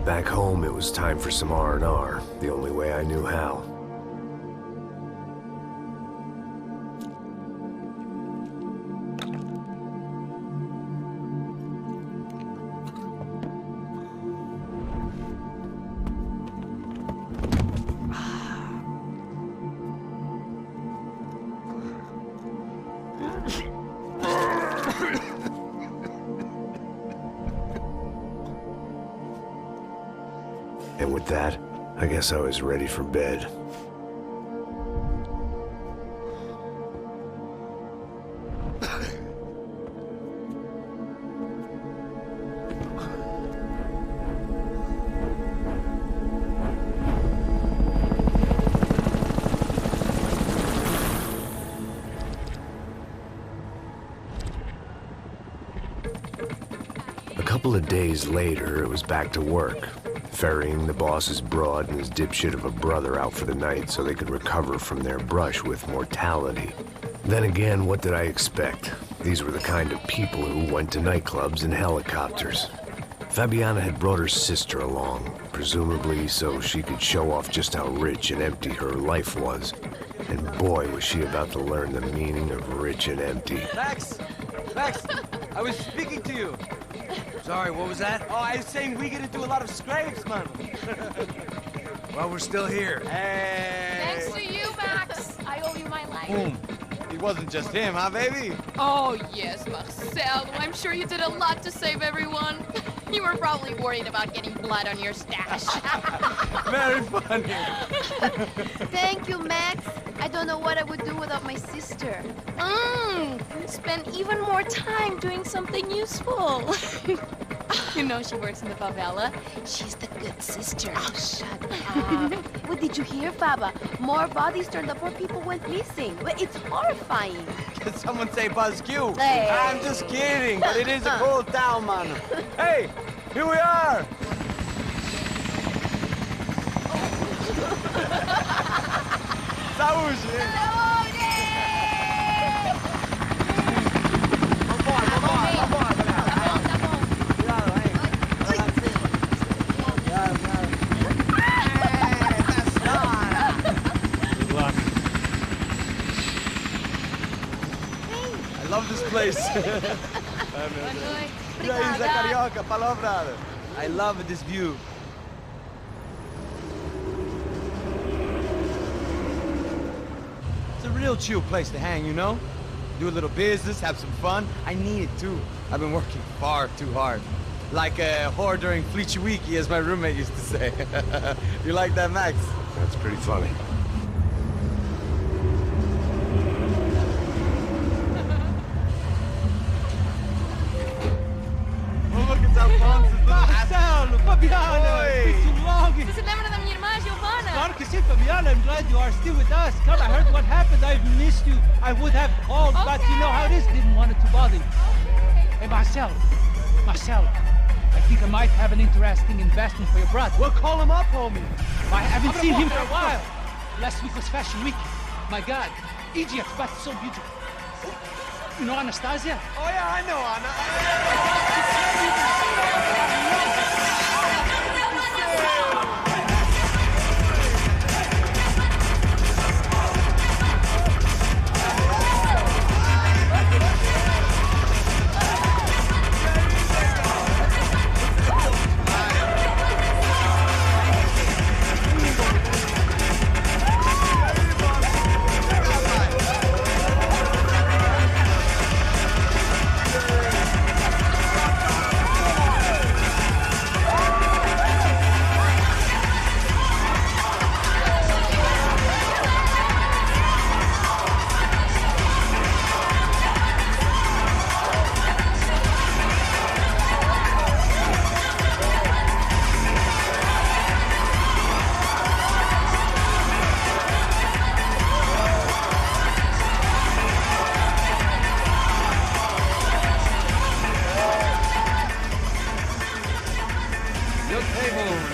Back home, it was time for some R&R, the only way I knew how. And with that, I guess I was ready for bed. A couple of days later, it was back to work. Ferrying the boss's broad and his dipshit of a brother out for the night so they could recover from their brush with mortality. Then again, what did I expect? These were the kind of people who went to nightclubs in helicopters. Fabiana had brought her sister along, presumably so she could show off just how rich and empty her life was. And boy, was she about to learn the meaning of rich and empty. Max! Max! I was speaking to you! Sorry, what was that? Oh, I was saying we get to do a lot of scrapes, man. Well, we're still here. Hey! Thanks to you, Max. I owe you my life. Boom. It wasn't just him, huh, baby? Oh, yes, Marcel. I'm sure you did a lot to save everyone. You were probably worried about getting blood on your stash. Very funny. Thank you, Max. I don't know what I would do without my sister. Spend even more time doing something useful. You know she works in the favela. She's the good sister. Oh, shut up. What did you hear, Baba? More bodies turned up where people went missing. It's horrifying. Did someone say Buzz Q? Hey. I'm just kidding, but it is a cool town, man. Hey, here we are. Saúde! I love this place. Carioca, palavra. I love this view. It's a real chill place to hang, you know? Do a little business, have some fun. I need it too. I've been working far too hard. Like a whore during Fleechy Weeky, as my roommate used to say. You like that, Max? That's pretty funny. Você se lembra da minha irmã, Giovanna? Claro que sim, Fabiana. I'm glad you are still with us. Come, I heard what happened. I've missed you. I would have called, but you know how it is. Didn't want it to bother you. Hey, Marcel. I think I might have an interesting investment for your brother. Well, call him up, homie. I haven't seen him for a while. Last week was Fashion Week. My God, Egypt, but so beautiful. You know Anastasia? Oh, yeah, I know Anna.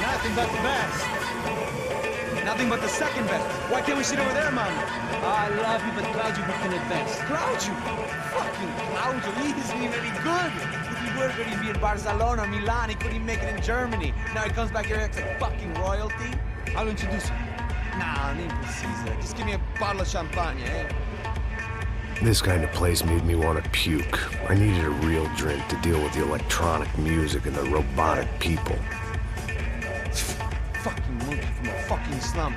Nothing but the best. Nothing but the second best. Why can't we sit over there, man? I love you, but Claudio, we can advance. Claudio? Fucking Claudio, he isn't even any good. He was going to be in Barcelona, Milan. He couldn't make it in Germany. Now he comes back here acts like fucking royalty. I'll introduce you. Nah, need Caesar. Just give me a bottle of champagne, eh? This kind of place made me want to puke. I needed a real drink to deal with the electronic music and the robotic people. Fucking monkey from a fucking slum.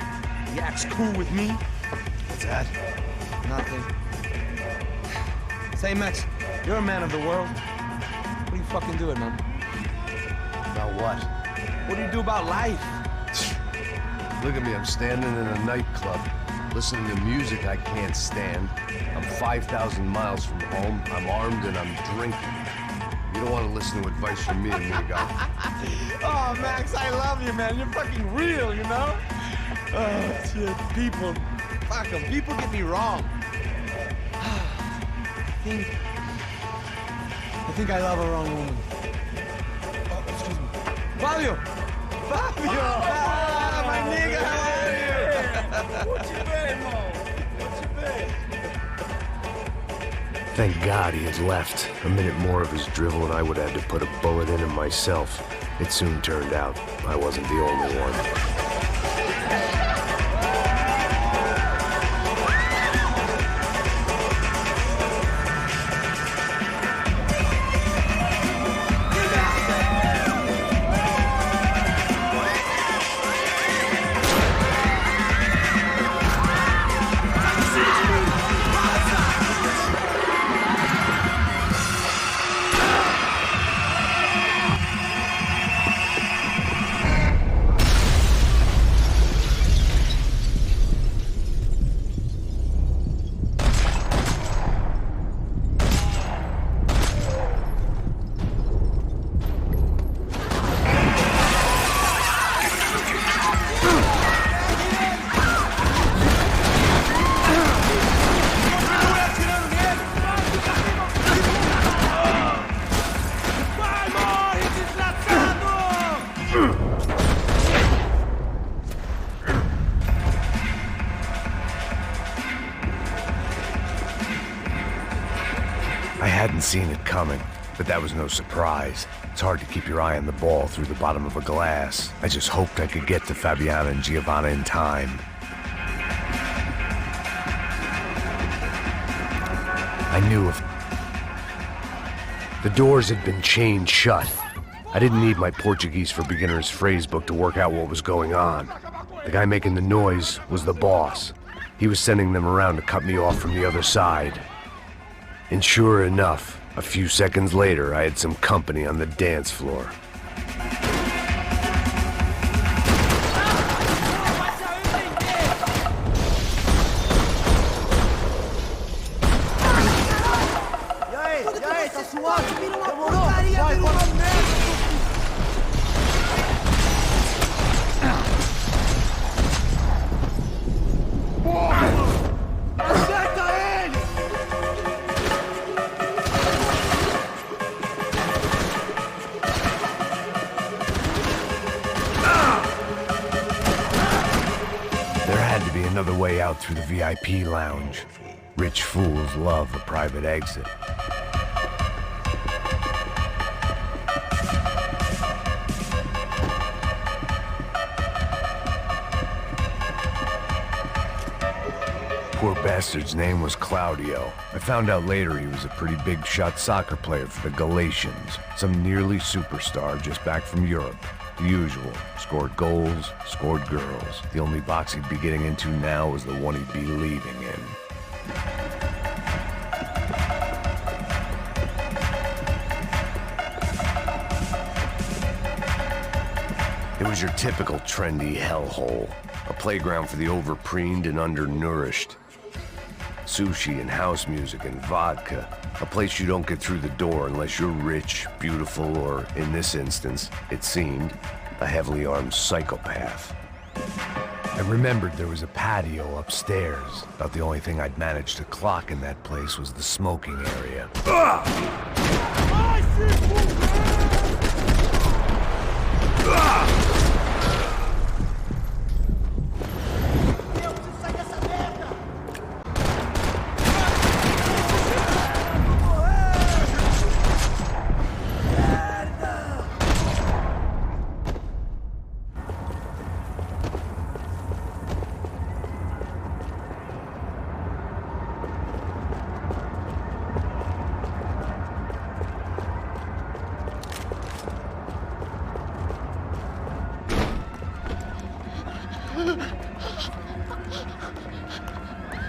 He acts cool with me. What's that? Nothing. Say, Max, you're a man of the world. What do you fucking do it, man? About what? What do you do about life? Look at me, I'm standing in a nightclub, listening to music I can't stand. I'm 5,000 miles from home, I'm armed, and I'm drinking. You don't want to listen to advice from me, amigo. Oh, Max, I love you, man. You're fucking real, you know? Oh, shit. People. Fuck them. People get me wrong. I think I love a wrong woman. Oh, excuse me. Fabio! Fabio! Ah, my nigga, how are you? What you been, Mo? What you been? Thank God he had left. A minute more of his drivel and I would have had to put a bullet in him myself. It soon turned out I wasn't the only one. I hadn't seen it coming, but that was no surprise. It's hard to keep your eye on the ball through the bottom of a glass. I just hoped I could get to Fabiana and Giovanna in time. I knew if the doors had been chained shut, I didn't need my Portuguese for Beginners phrase book to work out what was going on. The guy making the noise was the boss. He was sending them around to cut me off from the other side. And sure enough, a few seconds later, I had some company on the dance floor. Another way out through the VIP lounge. Rich fools love a private exit. Poor bastard's name was Claudio. I found out later he was a pretty big shot soccer player for the Galatians, some nearly superstar just back from Europe. The usual. Scored goals, scored girls. The only box he'd be getting into now was the one he'd be leaving in. It was your typical trendy hellhole. A playground for the overpreened and undernourished. Sushi and house music and vodka. A place you don't get through the door unless you're rich, beautiful, or, in this instance, it seemed, a heavily armed psychopath. I remembered there was a patio upstairs. About the only thing I'd managed to clock in that place was the smoking area.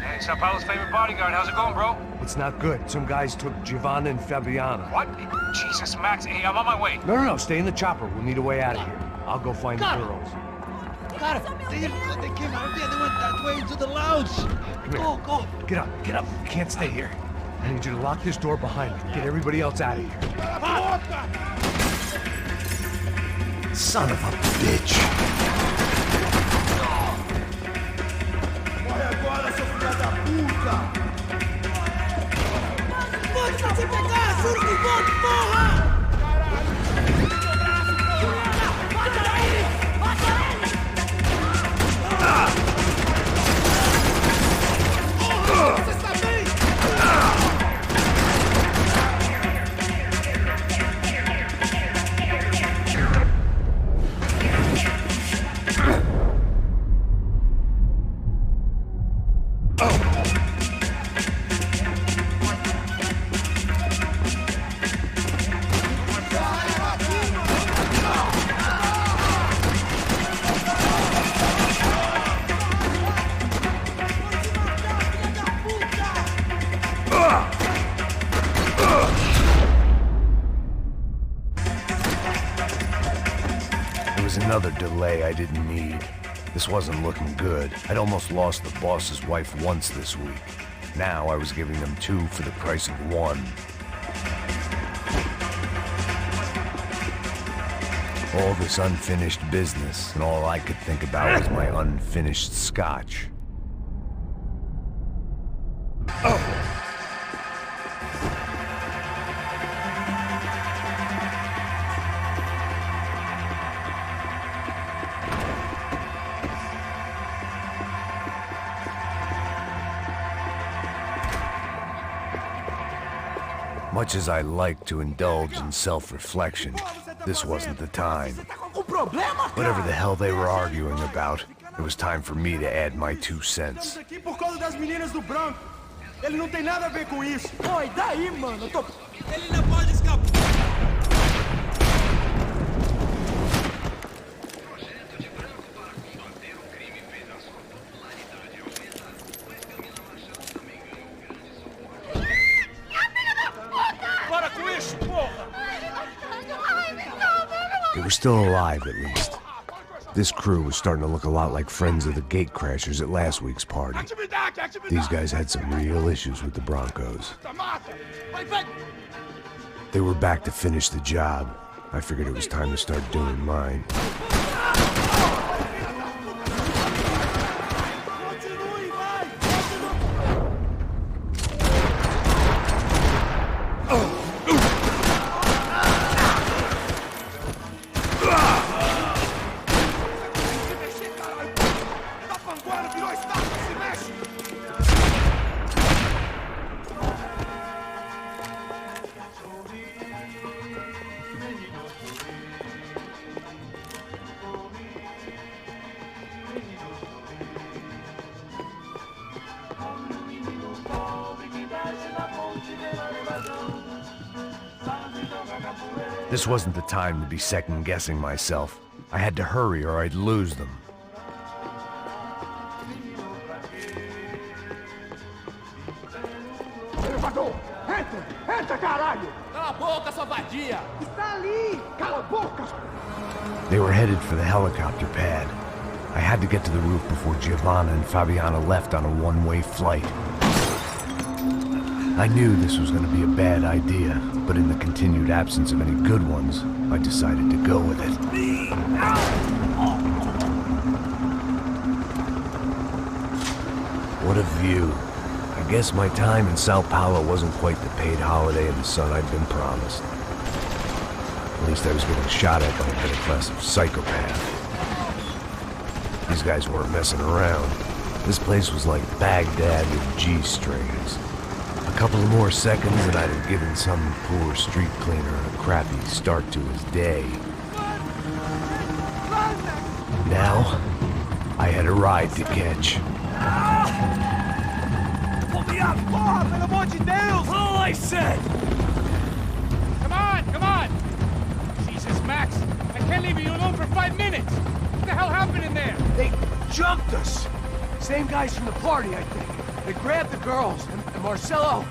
Hey, Sao Paulo's favorite bodyguard. How's it going, bro? It's not good. Some guys took Giovanna and Fabiana. What? Jesus, Max. Hey, I'm on my way. No, stay in the chopper. We'll need a way out of here. I'll go find the girls. Got it. They came out here. They went that way into the lounge. Go. Get up. You can't stay here. I need you to lock this door behind me. Get everybody else out of here. Son of a bitch. Morre agora, seu filho da puta! Pode te pegar! Juro que vou, porra! Mata ele! Você está bem? Another delay I didn't need. This wasn't looking good. I'd almost lost the boss's wife once this week. Now I was giving them 2 for the price of 1. All this unfinished business, and all I could think about was my unfinished scotch. Much as I like to indulge in self-reflection, this wasn't the time. Whatever the hell they were arguing about, it was time for me to add my 2 cents. Aqui por causa das meninas do branco. Ele não tem nada a ver com isso. Oi, daí, mano? Ele não pode escapar. They were still alive, at least. This crew was starting to look a lot like friends of the gatecrashers at last week's party. These guys had some real issues with the Broncos. They were back to finish the job. I figured it was time to start doing mine. This wasn't the time to be second-guessing myself. I had to hurry or I'd lose them. Elevador! Entra, caralho! Cala a boca, sua vadia! Está ali! Cala a boca! They were headed for the helicopter pad. I had to get to the roof before Giovanna and Fabiana left on a one-way flight. I knew this was going to be a bad idea, but in the continued absence of any good ones, I decided to go with it. What a view. I guess my time in Sao Paulo wasn't quite the paid holiday in the sun I'd been promised. At least I was getting shot at by a middle-class psychopath. These guys weren't messing around. This place was like Baghdad with G-strings. A couple of more seconds and I'd have given some poor street cleaner a crappy start to his day. Now, I had a ride to catch. Pull me up! Porra, pelo amor de Deus! All I said! Come on! Jesus, Max, I can't leave you alone for 5 minutes! What the hell happened in there? They jumped us! Same guys from the party, I think. They grabbed the girls, and Marcelo,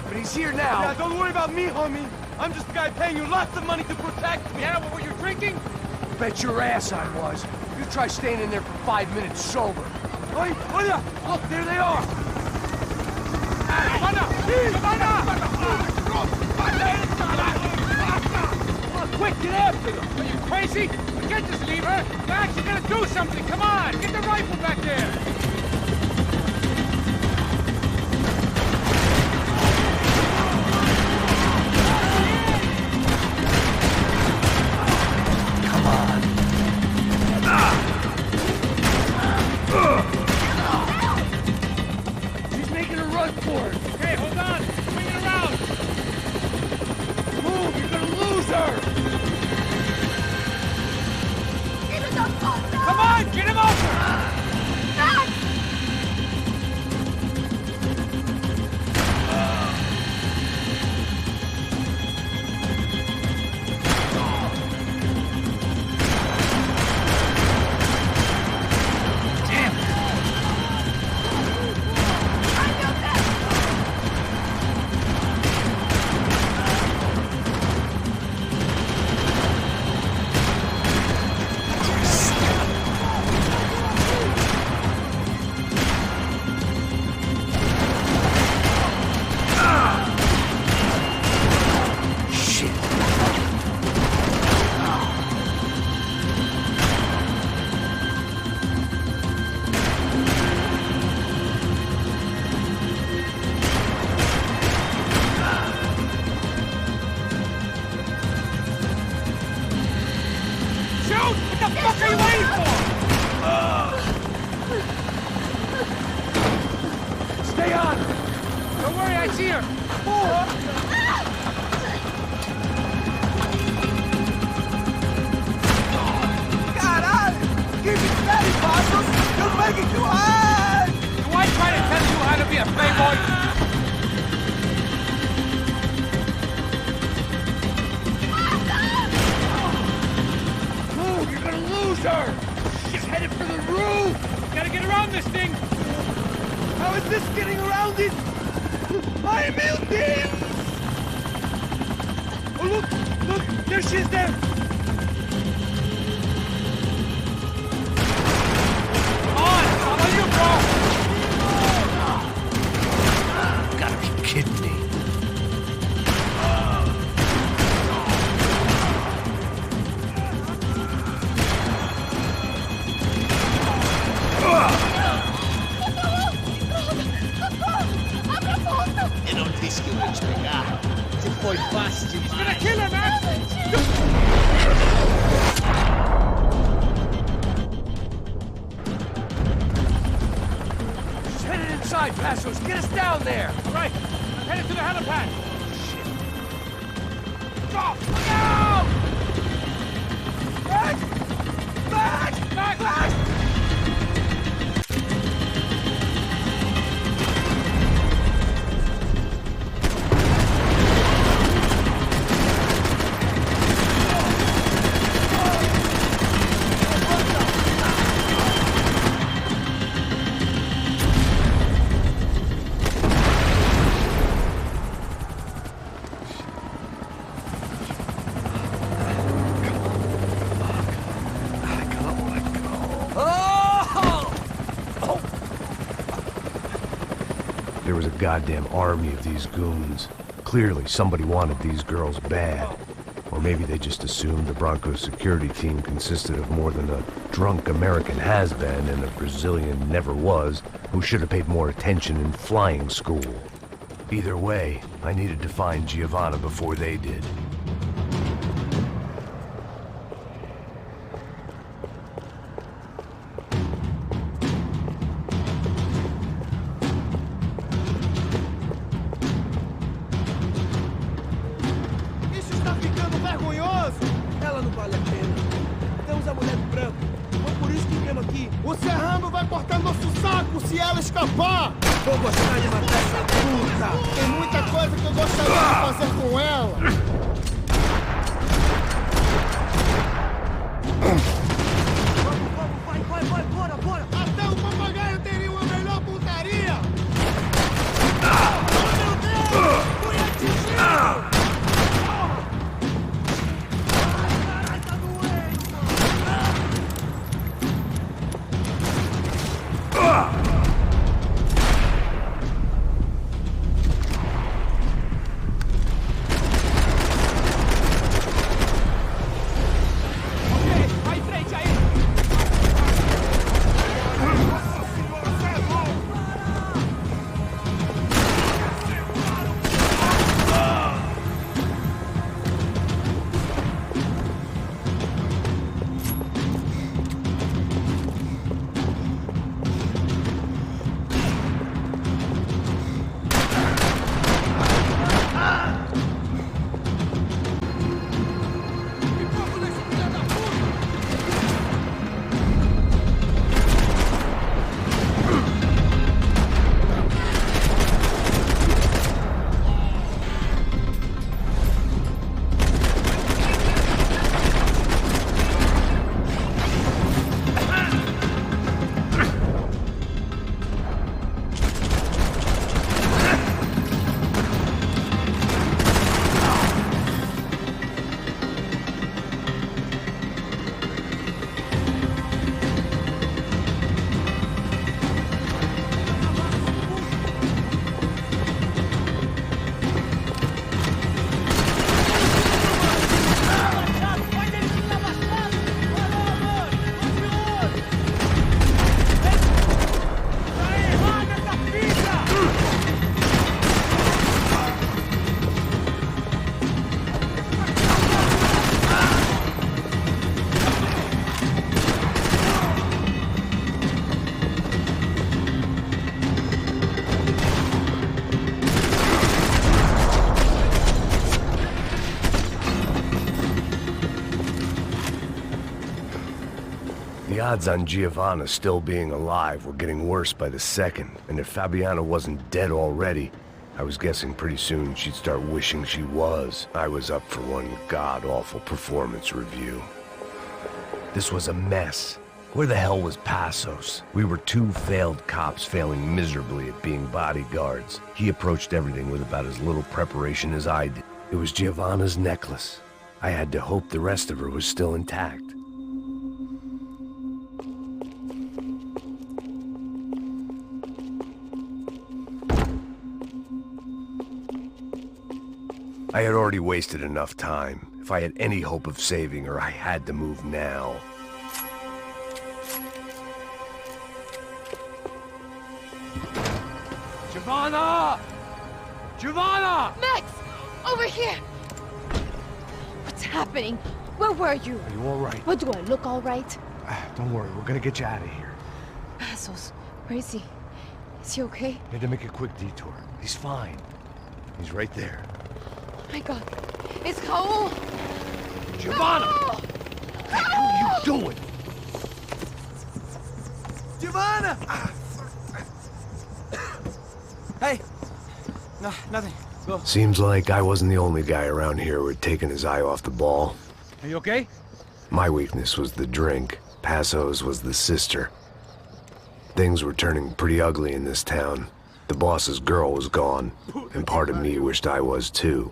but he's here now. Yeah, don't worry about me, homie. I'm just the guy paying you lots of money to protect me. Yeah, what were you drinking? Bet your ass I was. You try staying in there for 5 minutes sober. Oi, olha! Look, there they are! Quick, get after them! Are you crazy? Forget this lever! Max, you gotta do something! Come on! Get the rifle back there! She's making a run for it! Okay, hold on! Swing it around! Move! You're gonna lose her! Come on! Get him over! Stay on! Don't worry, I see her! Caralho! Keep it steady, Passos! You're making too hard! Do I try to tell you how to be a playboy? Move! You're gonna lose her! She's headed for the roof! Gotta get around this thing! How is this getting around this? Ai, meu Deus! Oh, look! Look! There she is there! On! How are you, bro? Gotta be kidding me. Eu não disse que eu ia te pegar. Você foi fácil demais. Gonna kill him, man! She's headed inside, Passos! Get us down there! All right, I'm headed to the helipad. Stop! Look out! Back! Back! Back! Back! There was a goddamn army of these goons. Clearly, somebody wanted these girls bad. Or maybe they just assumed the Broncos security team consisted of more than a drunk American has-been and a Brazilian never-was who should have paid more attention in flying school. Either way, I needed to find Giovanna before they did. Isso está ficando vergonhoso! Ela não vale a pena. Temos a mulher do branco. Foi por isso que viemos aqui. O Serrano vai cortar nosso saco se ela escapar! Vou gostar de matar essa puta! Tem muita coisa que eu gostaria de fazer com ela! Vamos, vai, bora, bora! The odds on Giovanna still being alive were getting worse by the second, and if Fabiana wasn't dead already, I was guessing pretty soon she'd start wishing she was. I was up for one god-awful performance review. This was a mess. Where the hell was Passos? We were two failed cops failing miserably at being bodyguards. He approached everything with about as little preparation as I did. It was Giovanna's necklace. I had to hope the rest of her was still intact. I had already wasted enough time. If I had any hope of saving her, I had to move now. Giovanna! Giovanna! Max! Over here! What's happening? Where were you? Are you all right? What, do I look all right? Don't worry, we're gonna get you out of here. Passos, where is he? Is he okay? Had to make a quick detour. He's fine. He's right there. Oh my God. It's Raul! Giovanna! Raul! What the hell are you doing? Giovanna! Hey! No, nothing. Go. Seems like I wasn't the only guy around here who had taken his eye off the ball. Are you okay? My weakness was the drink. Passos was the sister. Things were turning pretty ugly in this town. The boss's girl was gone, and part of me wished I was too.